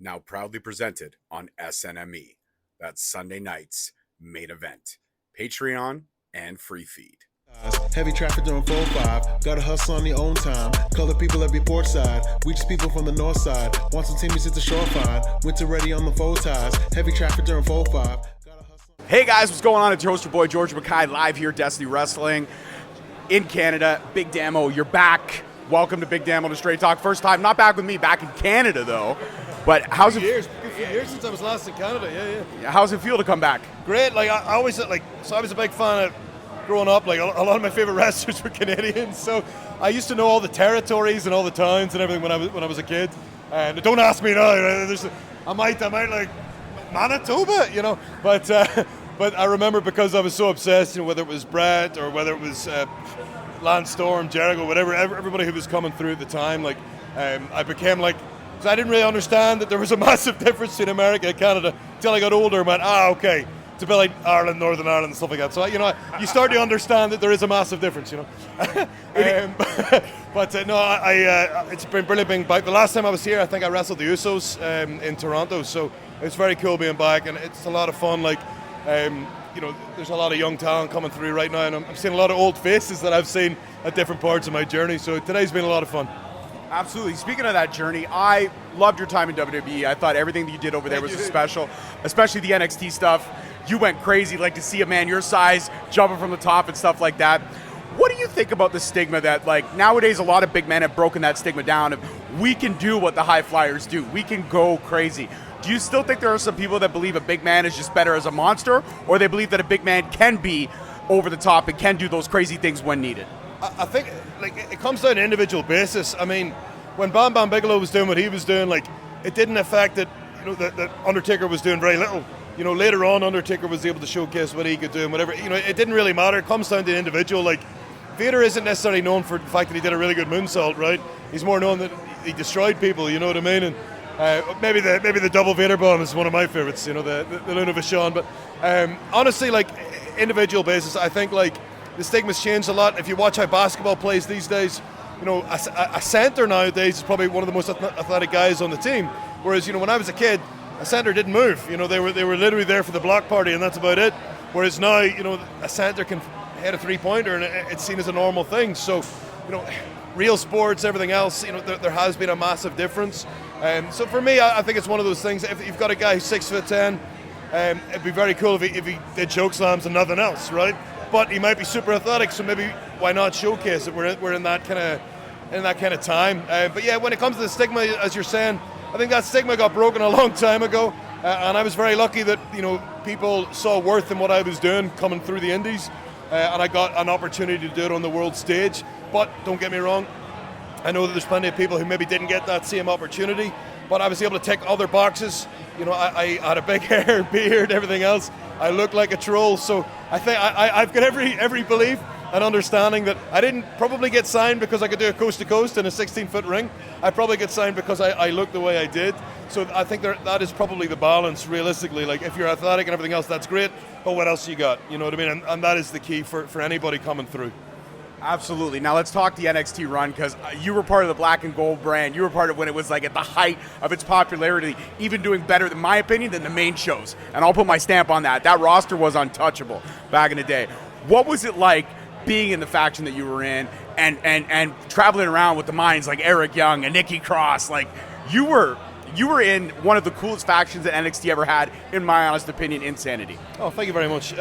now proudly presented on SNME. That's Sunday night's main event. Patreon and free feed. Heavy traffic during 4-5. Gotta hustle on your own time. Color people every port side. We just people from the north side. Want some teammates at the shore fine. Winter ready on the four ties. Heavy traffic during 4-5. Hey guys, what's going on? It's your host, your boy George Mackay, live here at Destiny Wrestling in Canada. Big Damo, you're back. Welcome to Big Damo to Straight Talk. First time, not back with me, back in Canada though. But how's it? Good few years since I was last in Canada. Yeah. How's it feel to come back? Great. I always I was a big fan of growing up. Like a lot of my favorite wrestlers were Canadians, so I used to know all the territories and all the towns and everything when I was a kid. And don't ask me now. I might like Manitoba, but I remember because I was so obsessed, whether it was Brett or whether it was Lance Storm, Jericho, whatever, everybody who was coming through at the time, I became because I didn't really understand that there was a massive difference in America and Canada until I got older and went, okay, it's a bit like Ireland, Northern Ireland and stuff like that. So, you start to understand that there is a massive difference, It's been brilliant being back. The last time I was here, I think I wrestled the Usos in Toronto, so it's very cool being back, and it's a lot of fun. There's a lot of young talent coming through right now, and I'm seeing a lot of old faces that I've seen at different parts of my journey. So today's been a lot of fun. Absolutely. Speaking of that journey, I loved your time in WWE. I thought everything that you did over there was special, especially the NXT stuff. You went crazy, like to see a man your size jumping from the top and stuff like that. What do you think about the stigma that, nowadays a lot of big men have broken that stigma down of we can do what the high flyers do. We can go crazy. Do you still think there are some people that believe a big man is just better as a monster, or they believe that a big man can be over the top and can do those crazy things when needed? I think it comes down to individual basis. I mean, when Bam Bam Bigelow was doing what he was doing, it didn't affect that that Undertaker was doing very little. Later on, Undertaker was able to showcase what he could do and whatever. It didn't really matter. It comes down to the individual. Vader isn't necessarily known for the fact that he did a really good moonsault, right? He's more known that he destroyed people. You know what I mean? And maybe the double Vader bomb is one of my favorites. The Luna Vachon. But honestly, individual basis, I think the stigma's changed a lot. If you watch how basketball plays these days, a center nowadays is probably one of the most athletic guys on the team. Whereas when I was a kid, a center didn't move. They were literally there for the block party, and that's about it. Whereas now, a center can hit a three-pointer, and it's seen as a normal thing. So, real sports, everything else, there has been a massive difference. So for me, I think it's one of those things. If you've got a guy who's 6'10", it'd be very cool if he did choke slams and nothing else, right? But he might be super athletic, so maybe why not showcase it? We're in that kind of time. But yeah, when it comes to the stigma, as you're saying, I think that stigma got broken a long time ago, and I was very lucky that people saw worth in what I was doing coming through the indies, and I got an opportunity to do it on the world stage. But don't get me wrong, I know that there's plenty of people who maybe didn't get that same opportunity, but I was able to tick other boxes. I had a big hair, beard, everything else. I looked like a troll, so I think I've got every belief and understanding that I didn't probably get signed because I could do a coast-to-coast in a 16-foot ring. I probably get signed because I looked the way I did. So I think that is probably the balance, realistically. If you're athletic and everything else, that's great, but what else you got? You know what I mean? And that is the key for anybody coming through. Absolutely. Now let's talk the NXT run, because you were part of the black and gold brand. You were part of when it was at the height of its popularity, even doing better, in my opinion, than the main shows. And I'll put my stamp on that. That roster was untouchable back in the day. What was it like being in the faction that you were in and traveling around with the minds like Eric Young and Nikki Cross? You were in one of the coolest factions that NXT ever had, in my honest opinion, Insanity. Oh, thank you very much.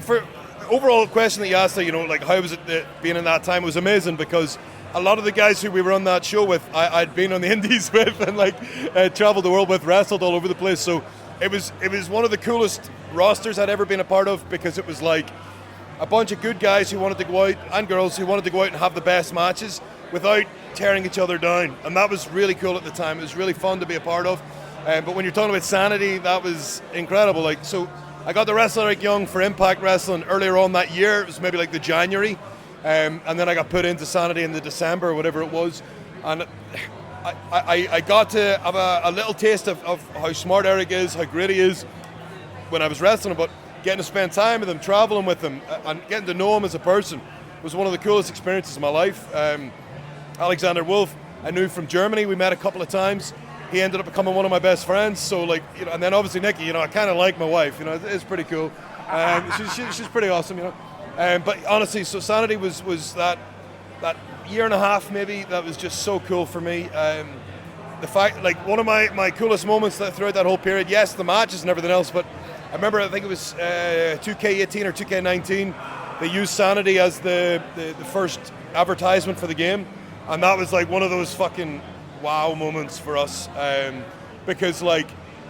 For overall question that you asked, how was it being in that time? It was amazing, because a lot of the guys who we were on that show with, I'd been on the indies with, and traveled the world with, wrestled all over the place. So it was one of the coolest rosters I'd ever been a part of, because it was a bunch of good guys who wanted to go out, and girls who wanted to go out and have the best matches without tearing each other down. And that was really cool at the time. It was really fun to be a part of. But when you're talking about Sanity, that was incredible. So I got to wrestle Eric Young for Impact Wrestling earlier on that year. It was maybe the January. And then I got put into Sanity in the December, or whatever it was. And I got to have a little taste of how smart Eric is, how great he is when I was wrestling him. But getting to spend time with him, traveling with him, and getting to know him as a person was one of the coolest experiences of my life. Alexander Wolf, I knew from Germany. We met a couple of times. he ended up becoming one of my best friends. So like, and then obviously Nikki, I kind of like my wife. It's pretty cool. She's pretty awesome. But honestly, so Sanity was that year and a half maybe that was just so cool for me. The fact, like, one of my coolest moments throughout that whole period, yes, the matches and everything else, but I remember, I think it was 2K18 or 2K19, they used Sanity as the first advertisement for the game, and that was like one of those fucking wow moments for us, because like,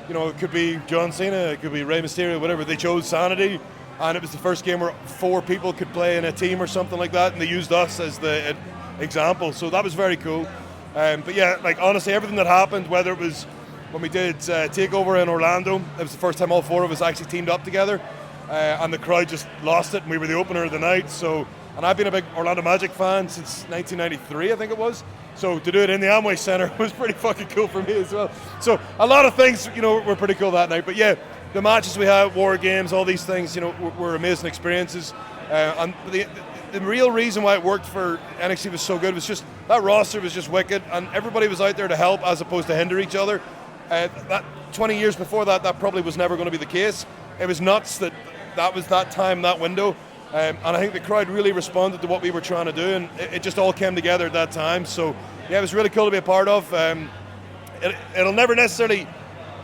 it could be John Cena, it could be Rey Mysterio, whatever, they chose Sanity, and it was the first game where 4 people could play in a team or something like that, and they used us as the example, so that was very cool. But yeah, like, honestly, everything that happened, whether it was when we did TakeOver in Orlando, it was the first time all 4 of us actually teamed up together, and the crowd just lost it, and we were the opener of the night. So, and I've been a big Orlando Magic fan since 1993, I think it was. So to do it in the Amway Center was pretty fucking cool for me as well. So a lot of things, were pretty cool that night. But yeah, the matches we had, War Games, all these things, were amazing experiences. And the real reason why it worked for NXT was so good was just that roster was just wicked, and everybody was out there to help as opposed to hinder each other. That 20 years before that probably was never going to be the case. It was nuts that was that time, that window, and I think the crowd really responded to what we were trying to do, and it just all came together at that time. So yeah, it was really cool to be a part of. It'll never necessarily,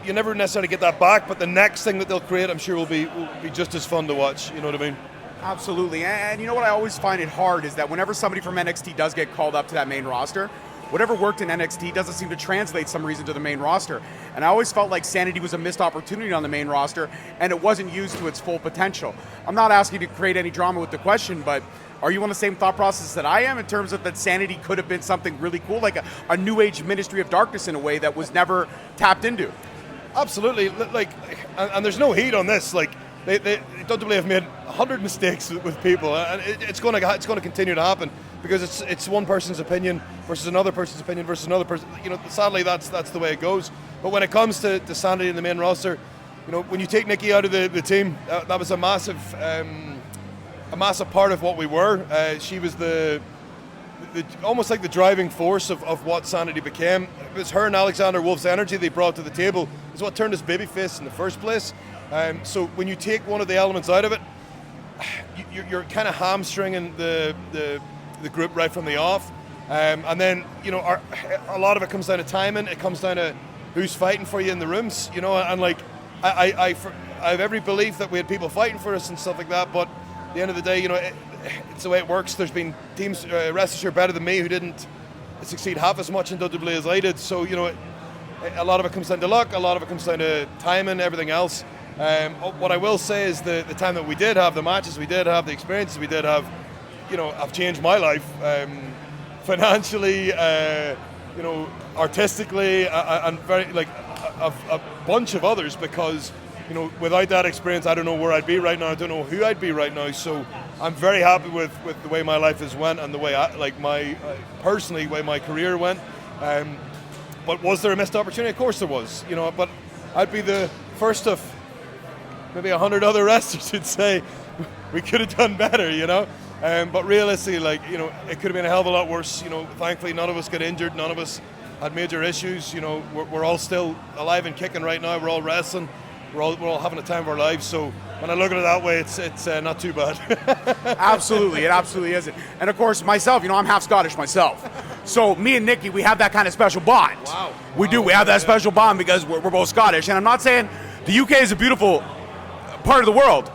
you never necessarily get that back, but the next thing that they'll create, I'm sure will be just as fun to watch. You know what I mean? Absolutely. And you know what I always find it hard is that whenever somebody from NXT does get called up to that main roster, whatever worked in NXT doesn't seem to translate some reason to the main roster. And I always felt like Sanity was a missed opportunity on the main roster, and it wasn't used to its full potential. I'm not asking you to create any drama with the question, but are you on the same thought process that I am in terms of that Sanity could have been something really cool, like a new age Ministry of Darkness in a way that was never tapped into? Absolutely. Like, and there's no heat on this. Like, they WWE have made 100 mistakes with people, and it's going to continue to happen because it's one person's opinion versus another person's opinion versus another person. Sadly, that's the way it goes. But when it comes to Sanity in the main roster, when you take Nikki out of the team, that was a massive part of what we were. She was the almost like the driving force of what Sanity became. It was her and Alexander Wolf's energy they brought to the table is what turned us babyface in the first place. So when you take one of the elements out of it, you're kind of hamstringing the group right from the off. And then, a lot of it comes down to timing. It comes down to who's fighting for you in the rooms, and like, I have every belief that we had people fighting for us and stuff like that, but at the end of the day, it's the way it works. There's been teams, rest assured, better than me who didn't succeed half as much in WWE as I did. So, a lot of it comes down to luck, a lot of it comes down to timing, everything else. What I will say is the time that we did have, the matches we did have, the experiences we did have, have changed my life financially, artistically, and very, like, a bunch of others, because without that experience, I don't know where I'd be right now. I don't know who I'd be right now. So I'm very happy with the way my life has went and the way personally way my career went. But was there a missed opportunity? Of course there was. But I'd be the first of maybe 100 other wrestlers who'd say we could have done better. But realistically, it could have been a hell of a lot worse. Thankfully none of us got injured. None of us had major issues. We're all still alive and kicking right now. We're all wrestling. We're all having the time of our lives. So when I look at it that way, it's not too bad. Absolutely, it absolutely isn't. And of course, myself, I'm half Scottish myself. So me and Nikki, we have that kind of special bond. Wow. We do. We have that special bond because we're both Scottish. And I'm not saying the UK is a beautiful part of the world,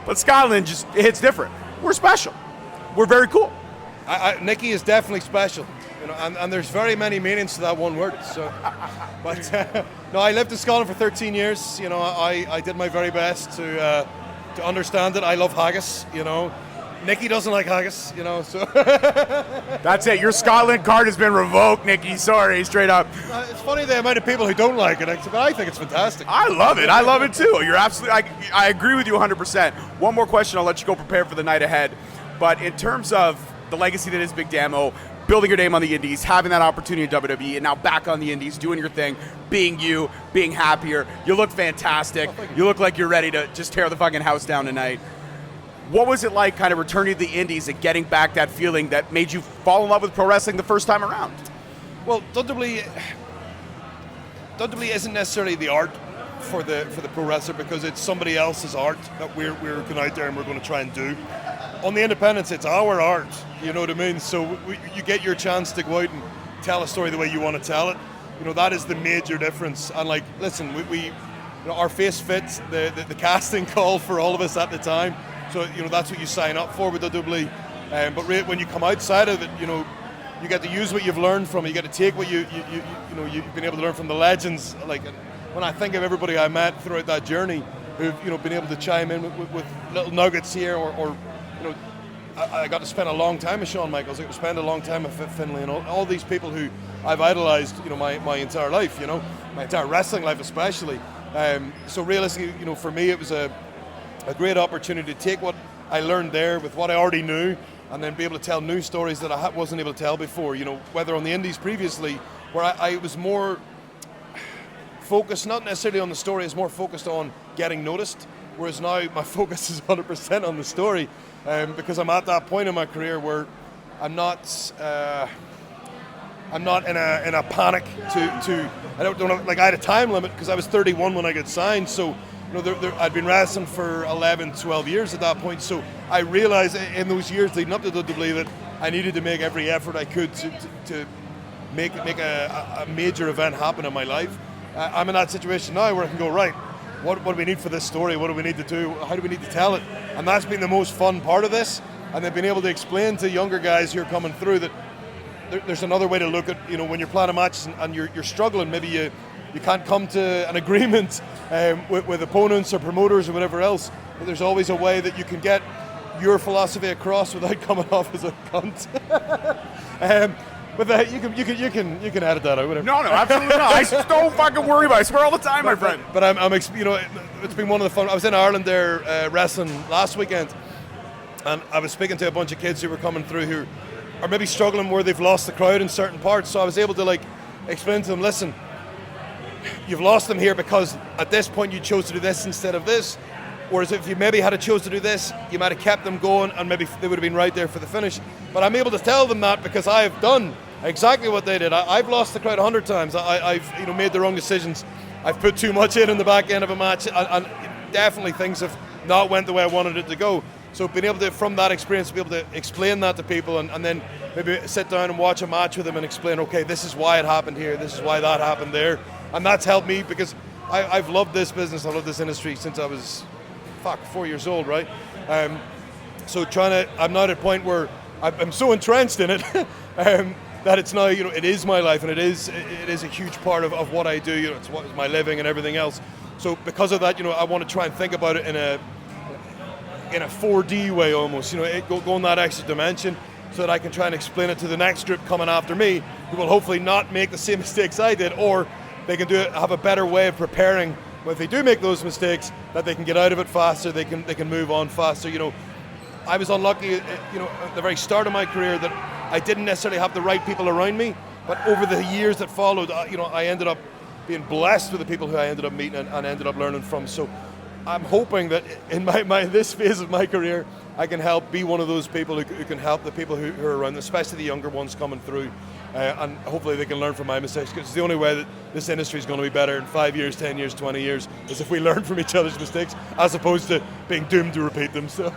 but Scotland just hits different. We're special. We're very cool. Nikki is definitely special. And there's very many meanings to that one word. So, but no, I lived in Scotland for 13 years. I did my very best to understand it. I love haggis. Nikki doesn't like haggis. So that's it. Your Scotland card has been revoked, Nikki. Sorry, straight up. It's funny the amount of people who don't like it, but I think it's fantastic. I love it. I love it too. You're absolutely. I agree with you 100%. One more question. I'll let you go prepare for the night ahead. But in terms of the legacy that is Big Damo, building your name on the indies, having that opportunity in WWE, and now back on the indies, doing your thing, being you, being happier. You look fantastic. You look like you're ready to just tear the fucking house down tonight. What was it like kind of returning to the indies and getting back that feeling that made you fall in love with pro wrestling the first time around? Well, WWE, WWE isn't necessarily the art for the pro wrestler, because it's somebody else's art that we're going out there and we're going to try and do. On the independents, it's our art, you know what I mean? So you get your chance to go out and tell a story the way you want to tell it. You know, that is the major difference. And like, listen, we you know, our face fits the casting call for all of us at the time. So, you know, that's what you sign up for with WWE. But when you come outside of it, you know, you get to use what you've learned from it. You get to take what you've been able to learn from the legends. Like, when I think of everybody I met throughout that journey, who've, you know, been able to chime in with little nuggets here, or you know, I got to spend a long time with Shawn Michaels. I got to spend a long time with Finlay, and all these people who I've idolized, you know, my entire life, you know, my entire wrestling life especially. So realistically, you know, for me it was a great opportunity to take what I learned there with what I already knew, and then be able to tell new stories that I wasn't able to tell before. You know, whether on the indies previously, where I was more focused, not necessarily on the story, is more focused on getting noticed, whereas now my focus is 100% on the story, because I'm at that point in my career where I'm not in a panic to I don't know, like, I had a time limit because I was 31 when I got signed, so you know, I'd been wrestling for 11, 12 years at that point, so I realized in those years leading up to WWE that I needed to make every effort I could to make a major event happen in my life. I'm in that situation now where I can go, right, what do we need for this story? What do we need to do? How do we need to tell it? And that's been the most fun part of this. And then being able to explain to younger guys who are coming through that there's another way to look at, you know, when you're planning matches and you're struggling, maybe you can't come to an agreement with opponents or promoters or whatever else, but there's always a way that you can get your philosophy across without coming off as a cunt. But that you can edit that out, whatever. No, absolutely not. I don't fucking worry about it. I swear all the time, my friend. But you know, it's been one of the fun. I was in Ireland there wrestling last weekend, and I was speaking to a bunch of kids who were coming through who are maybe struggling where they've lost the crowd in certain parts. So I was able to, like, explain to them, listen, you've lost them here because at this point you chose to do this instead of this. Whereas if you maybe had chose to do this, you might have kept them going and maybe they would have been right there for the finish. But I'm able to tell them that because I've done exactly what they did. I've lost the crowd 100 times. I've made the wrong decisions. I've put too much in the back end of a match, and definitely things have not went the way I wanted it to go. So being able to, from that experience, be able to explain that to people, and then maybe sit down and watch a match with them and explain, okay, this is why it happened here, this is why that happened there. And that's helped me because I've loved this business, I love this industry since I was 4 years old, right? So I'm now at a point where I'm so entrenched in it that it's now, you know, it is my life, and it is a huge part of what I do. You know, it's my living and everything else. So because of that, you know, I want to try and think about it in a 4D way almost. You know, go in that extra dimension, so that I can try and explain it to the next group coming after me, who will hopefully not make the same mistakes I did, or they can have a better way of preparing. But if they do make those mistakes, that they can get out of it faster, they can move on faster. You know, I was unlucky, you know, at the very start of my career that I didn't necessarily have the right people around me, but over the years that followed, you know, I ended up being blessed with the people who I ended up meeting and ended up learning from. So I'm hoping that in this phase of my career, I can help be one of those people who can help the people who are around, especially the younger ones coming through. And hopefully they can learn from my mistakes, because it's the only way that this industry is going to be better in 5 years, 10 years, 20 years, is if we learn from each other's mistakes, as opposed to being doomed to repeat them. So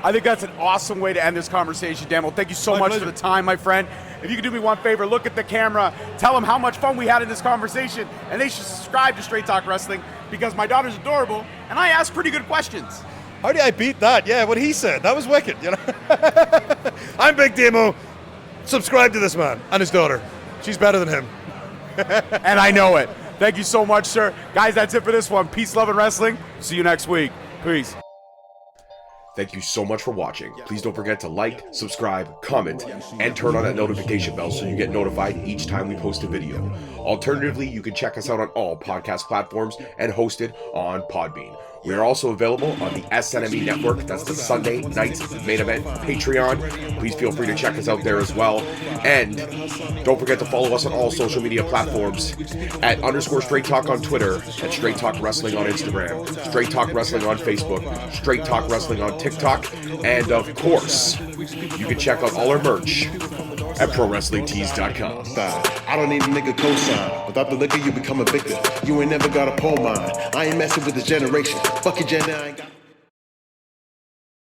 I think that's an awesome way to end this conversation, Damo. Thank you so much for the time, my friend. If you could do me one favor, look at the camera, tell them how much fun we had in this conversation, and they should subscribe to Straight Talk Wrestling, because my daughter's adorable, and I ask pretty good questions. How did I beat that? Yeah, what he said. That was wicked, you know. I'm Big Damo. Subscribe to this man and his daughter. She's better than him. And I know it. Thank you so much, sir. Guys, that's it for this one. Peace, love, and wrestling. See you next week. Peace. Thank you so much for watching. Please don't forget to like, subscribe, comment, and turn on that notification bell so you get notified each time we post a video. Alternatively, you can check us out on all podcast platforms and hosted on Podbean. We are also available on the SNME network. That's the Sunday Nights Main Event Patreon. Please feel free to check us out there as well. And don't forget to follow us on all social media platforms at _Straight Talk on Twitter, at Straight Talk Wrestling on Instagram, Straight Talk Wrestling on Facebook, Straight Talk Wrestling on TikTok, and of course, you can check out all our merch at ProWrestlingTees.com. I don't need a nigga cosign. Without the liquor, you become a victim. You ain't never got a pole mine. I ain't messing with this generation. Fuck your gender, I ain't got.